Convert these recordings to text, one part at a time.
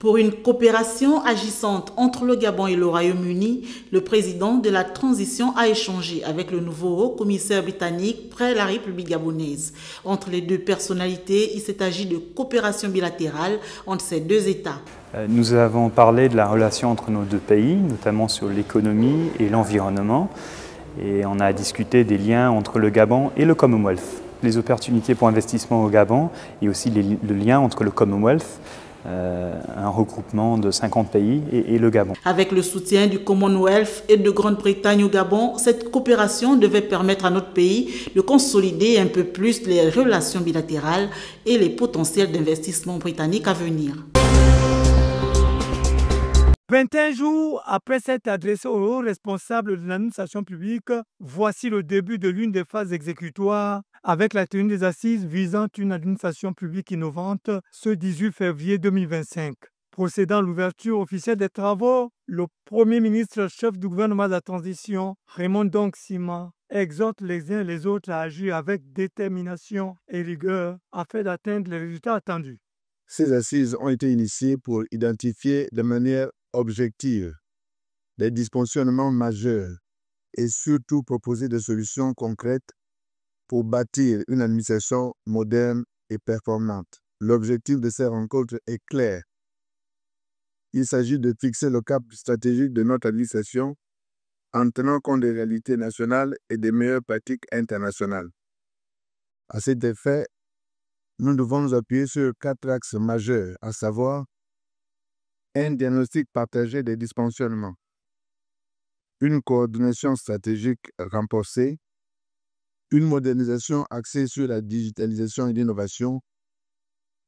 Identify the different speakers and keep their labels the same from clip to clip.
Speaker 1: Pour une coopération agissante entre le Gabon et le Royaume-Uni, le président de la transition a échangé avec le nouveau haut-commissaire britannique près la République gabonaise. Entre les deux personnalités, il s'est agi de coopération bilatérale entre ces deux États.
Speaker 2: Nous avons parlé de la relation entre nos deux pays, notamment sur l'économie et l'environnement. Et on a discuté des liens entre le Gabon et le Commonwealth, les opportunités pour investissement au Gabon et aussi le lien entre le Commonwealth, un regroupement de 50 pays, et le Gabon.
Speaker 1: Avec le soutien du Commonwealth et de Grande-Bretagne au Gabon, cette coopération devait permettre à notre pays de consolider un peu plus les relations bilatérales et les potentiels d'investissement britanniques à venir.
Speaker 3: 21 jours après s'être adressé aux hauts responsables de l'administration publique, voici le début de l'une des phases exécutoires avec la tenue des assises visant une administration publique innovante ce 18 février 2025. Procédant à l'ouverture officielle des travaux, le Premier ministre, chef du gouvernement de la transition, Raymond Ndong Sima, exhorte les uns et les autres à agir avec détermination et rigueur afin d'atteindre les résultats attendus.
Speaker 4: Ces assises ont été initiées pour identifier de manière objective des dysfonctionnements majeurs et surtout proposer des solutions concrètes pour bâtir une administration moderne et performante. L'objectif de ces rencontres est clair. Il s'agit de fixer le cap stratégique de notre administration en tenant compte des réalités nationales et des meilleures pratiques internationales. À cet effet, nous devons nous appuyer sur 4 axes majeurs, à savoir un diagnostic partagé des dysfonctionnements, une coordination stratégique renforcée, une modernisation axée sur la digitalisation et l'innovation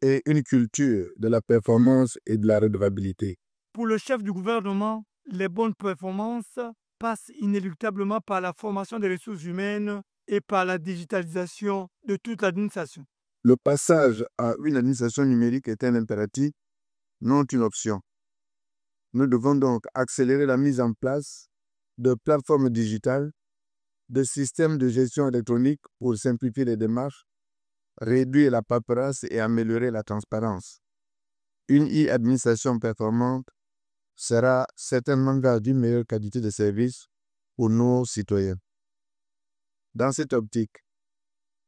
Speaker 4: et une culture de la performance et de la redevabilité.
Speaker 3: Pour le chef du gouvernement, les bonnes performances passent inéluctablement par la formation des ressources humaines et par la digitalisation de toute l'administration.
Speaker 4: Le passage à une administration numérique est un impératif, non une option. Nous devons donc accélérer la mise en place de plateformes digitales, de systèmes de gestion électronique pour simplifier les démarches, réduire la paperasse et améliorer la transparence. Une e-administration performante sera certainement gage d'une meilleure qualité de service pour nos citoyens. Dans cette optique,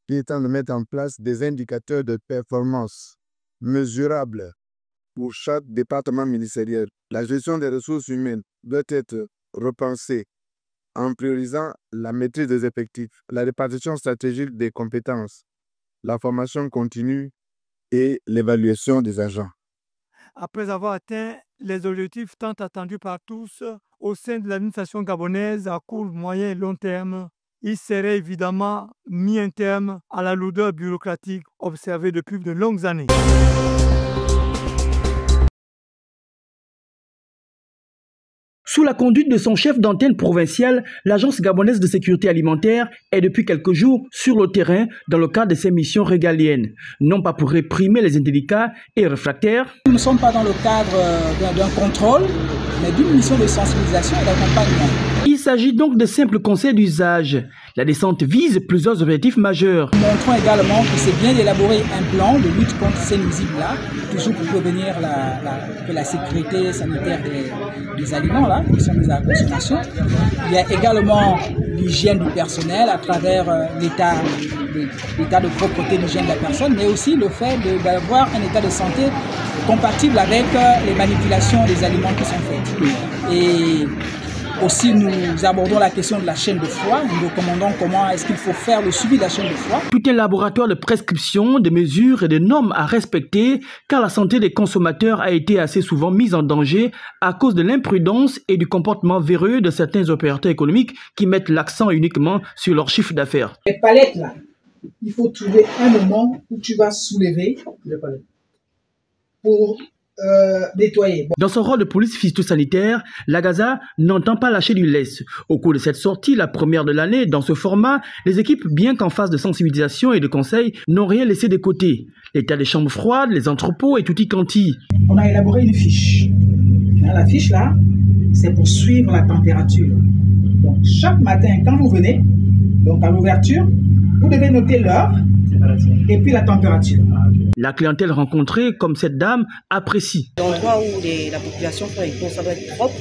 Speaker 4: il est temps de mettre en place des indicateurs de performance mesurables pour chaque département ministériel. La gestion des ressources humaines doit être repensée en priorisant la maîtrise des effectifs, la répartition stratégique des compétences, la formation continue et l'évaluation des agents.
Speaker 3: Après avoir atteint les objectifs tant attendus par tous au sein de l'administration gabonaise à court, moyen et long terme, il serait évidemment mis un terme à la lourdeur bureaucratique observée depuis de longues années.
Speaker 5: Sous la conduite de son chef d'antenne provinciale, l'Agence gabonaise de sécurité alimentaire est depuis quelques jours sur le terrain dans le cadre de ses missions régaliennes, non pas pour réprimer les indélicats et réfractaires.
Speaker 6: Nous ne sommes pas dans le cadre d'un contrôle, mais d'une mission de sensibilisation et d'accompagnement.
Speaker 5: Il s'agit donc de simples conseils d'usage. La descente vise plusieurs objectifs majeurs.
Speaker 6: Nous montrons également que c'est bien d'élaborer un plan de lutte contre ces nuisibles-là, toujours pour prévenir la sécurité sanitaire des aliments là, qui sont mis à la consommation. Il y a également l'hygiène du personnel à travers l'état de propreté d'hygiène de la personne, mais aussi le fait d'avoir un état de santé compatible avec les manipulations des aliments qui sont faites. Et aussi, nous abordons la question de la chaîne de froid. Nous recommandons comment est-ce qu'il faut faire le suivi de la chaîne de froid.
Speaker 5: Tout un laboratoire de prescriptions, de mesures et de normes à respecter, car la santé des consommateurs a été assez souvent mise en danger à cause de l'imprudence et du comportement véreux de certains opérateurs économiques qui mettent l'accent uniquement sur leur chiffre d'affaires.
Speaker 6: Les palettes là, il faut trouver un moment où tu vas soulever les palettes pour nettoyer.
Speaker 5: Dans son rôle de police phytosanitaire, la Gaza n'entend pas lâcher du lest. Au cours de cette sortie, la première de l'année, dans ce format, les équipes, bien qu'en phase de sensibilisation et de conseil, n'ont rien laissé de côté. L'état des chambres froides, les entrepôts et tutti quanti.
Speaker 6: On a élaboré une fiche. La fiche là, c'est pour suivre la température. Donc chaque matin, quand vous venez, donc à l'ouverture, vous devez noter l'heure et puis la température.
Speaker 5: La clientèle rencontrée, comme cette dame, apprécie.
Speaker 7: L'endroit où la population fait les courses, ça doit être propre.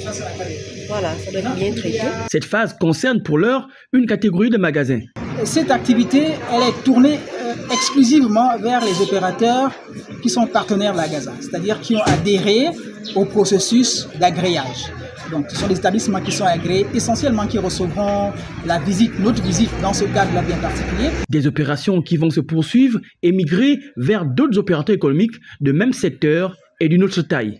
Speaker 7: Voilà, ça doit être bien traité.
Speaker 5: Cette phase concerne pour l'heure une catégorie de magasins.
Speaker 6: Cette activité, elle est tournée exclusivement vers les opérateurs qui sont partenaires de la Gaza, c'est-à-dire qui ont adhéré au processus d'agréage. Donc, ce sont des établissements qui sont agréés, essentiellement qui recevront notre visite dans ce cadre-là bien particulier.
Speaker 5: Des opérations qui vont se poursuivre et migrer vers d'autres opérateurs économiques de même secteur et d'une autre taille.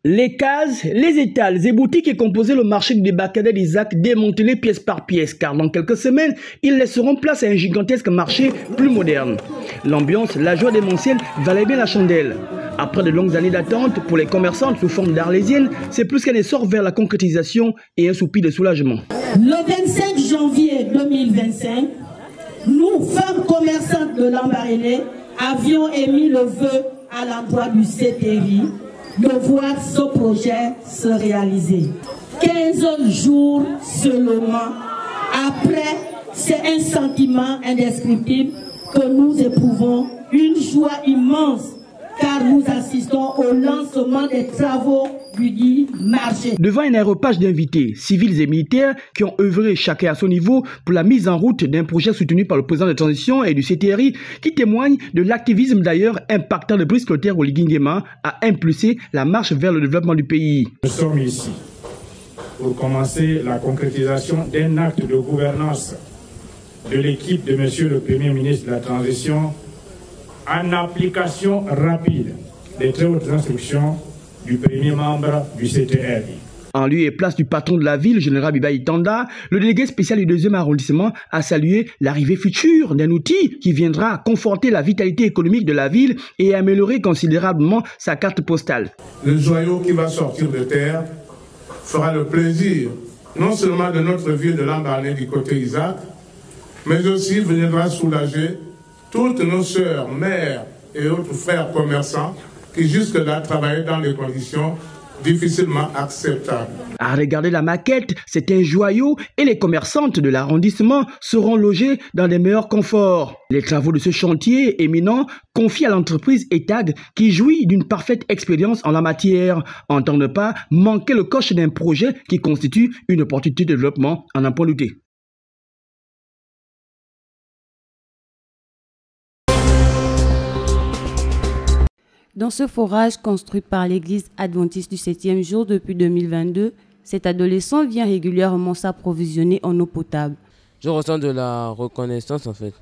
Speaker 5: Les cases, les étals et boutiques et composaient le marché du débarcadère d'Isaac démantelé pièce par pièce, car dans quelques semaines, ils laisseront place à un gigantesque marché plus moderne. L'ambiance, la joie démentielle valait bien la chandelle. Après de longues années d'attente pour les commerçantes sous forme d'arlésiennes, c'est plus qu'un essor vers la concrétisation et un soupir de soulagement.
Speaker 8: Le 25 janvier 2025, nous, femmes commerçantes de Lambaréné, avions émis le vœu à l'endroit du CTI de voir ce projet se réaliser. 15 jours seulement après, c'est un sentiment indescriptible que nous éprouvons, une joie immense, car nous assistons au lancement des travaux du dit marché.
Speaker 5: Devant un aéropage d'invités, civils et militaires qui ont œuvré chacun à son niveau pour la mise en route d'un projet soutenu par le président de transition et du CTRI, qui témoigne de l'activisme d'ailleurs impactant de Brice Clotaire Oligui-Nguema à impulser la marche vers le développement du pays.
Speaker 9: Nous sommes ici pour commencer la concrétisation d'un acte de gouvernance de l'équipe de Monsieur le Premier ministre de la Transition en application rapide des très hautes instructions du premier membre du CTRI.
Speaker 5: En lieu et place du patron de la ville, général Bibaï Tanda, le délégué spécial du 2e arrondissement a salué l'arrivée future d'un outil qui viendra conforter la vitalité économique de la ville et améliorer considérablement sa carte postale.
Speaker 10: Le joyau qui va sortir de terre fera le plaisir non seulement de notre ville de Lambaréné du côté Isaac, mais aussi viendra soulager toutes nos sœurs, mères et autres frères commerçants qui jusque-là travaillaient dans des conditions difficilement acceptables.
Speaker 5: À regarder la maquette, c'est un joyau et les commerçantes de l'arrondissement seront logées dans des meilleurs conforts. Les travaux de ce chantier éminent confient à l'entreprise ETAG qui jouit d'une parfaite expérience en la matière, entend ne pas manquer le coche d'un projet qui constitue une opportunité de développement en un point douté.
Speaker 11: Dans ce forage construit par l'église adventiste du 7e jour depuis 2022, cet adolescent vient régulièrement s'approvisionner en eau potable.
Speaker 12: Je ressens de la reconnaissance en fait.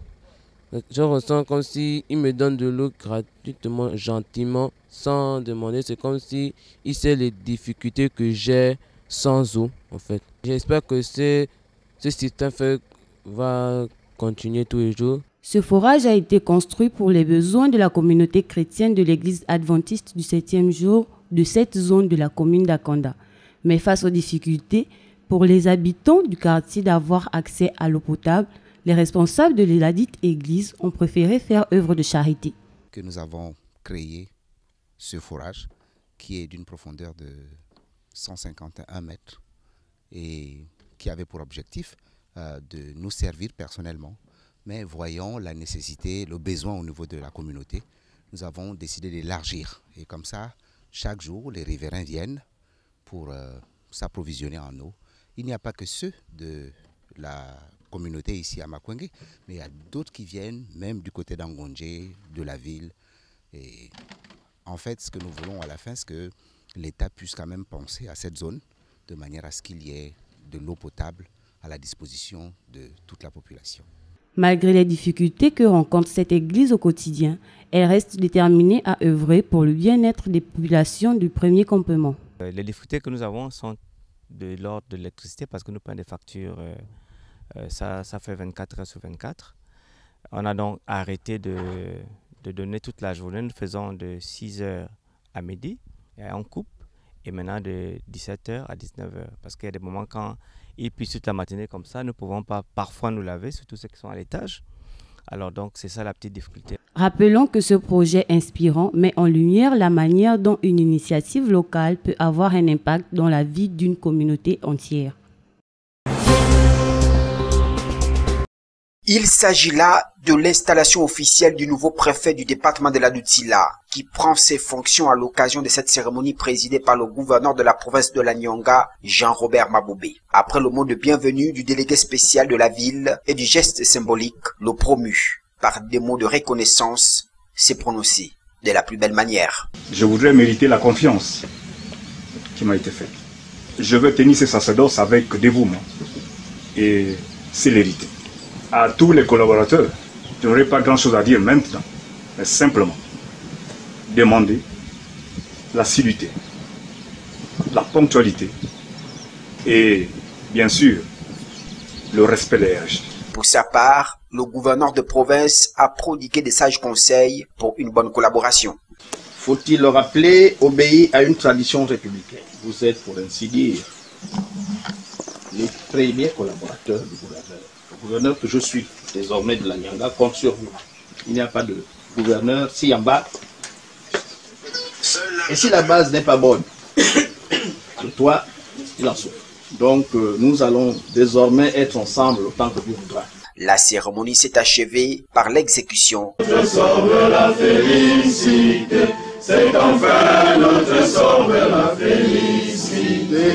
Speaker 12: Je ressens comme s'il me donne de l'eau gratuitement, gentiment, sans demander. C'est comme s'il sait les difficultés que j'ai sans eau en fait. J'espère que ce système va continuer tous les jours.
Speaker 11: Ce forage a été construit pour les besoins de la communauté chrétienne de l'église adventiste du 7e jour de cette zone de la commune d'Akanda. Mais face aux difficultés pour les habitants du quartier d'avoir accès à l'eau potable, les responsables de la dite église ont préféré faire œuvre de charité.
Speaker 13: Que nous avons créé ce forage qui est d'une profondeur de 151 mètres et qui avait pour objectif de nous servir personnellement. Mais voyant la nécessité, le besoin au niveau de la communauté, nous avons décidé d'élargir. Et comme ça, chaque jour, les riverains viennent pour s'approvisionner en eau. Il n'y a pas que ceux de la communauté ici à Makwenge, mais il y a d'autres qui viennent, même du côté d'Angondje, de la ville. Et en fait, ce que nous voulons à la fin, c'est que l'État puisse quand même penser à cette zone, de manière à ce qu'il y ait de l'eau potable à la disposition de toute la population.
Speaker 11: Malgré les difficultés que rencontre cette église au quotidien, elle reste déterminée à œuvrer pour le bien-être des populations du premier campement.
Speaker 14: Les difficultés que nous avons sont de l'ordre de l'électricité parce que nous prenons des factures, ça fait 24 heures sur 24. On a donc arrêté de donner toute la journée. Nous faisons de 6 heures à midi, et on coupe, et maintenant de 17 heures à 19 heures. Parce qu'il y a des moments quand il pisse toute la matinée comme ça, nous ne pouvons pas parfois nous laver, surtout ceux qui sont à l'étage. Alors donc c'est ça la petite difficulté.
Speaker 11: Rappelons que ce projet inspirant met en lumière la manière dont une initiative locale peut avoir un impact dans la vie d'une communauté entière.
Speaker 15: Il s'agit là de l'installation officielle du nouveau préfet du département de la Doutila, qui prend ses fonctions à l'occasion de cette cérémonie présidée par le gouverneur de la province de la Nyanga, Jean-Robert Maboubé. Après le mot de bienvenue du délégué spécial de la ville et du geste symbolique, le promu, par des mots de reconnaissance, s'est prononcé de la plus belle manière.
Speaker 16: Je voudrais mériter la confiance qui m'a été faite. Je veux tenir ce sacerdoce avec dévouement et célérité. À tous les collaborateurs, je n'aurai pas grand-chose à dire maintenant, mais simplement demander l'assiduité, la ponctualité et, bien sûr, le respect des RG.
Speaker 15: Pour sa part, le gouverneur de province a prodigué des sages conseils pour une bonne collaboration.
Speaker 17: Faut-il le rappeler, obéir à une tradition républicaine. Vous êtes, pour ainsi dire, les premiers collaborateurs du gouverneur. Le gouverneur que je suis désormais de la Nyanga compte sur vous. Il n'y a pas de gouverneur si en bas. Et si la base n'est pas bonne, le toit, il en souffre. Donc nous allons désormais être ensemble autant que Dieu voudra.
Speaker 15: La cérémonie s'est achevée par l'exécution.
Speaker 18: Notre sauve la félicité, c'est enfin notre sauve la félicité.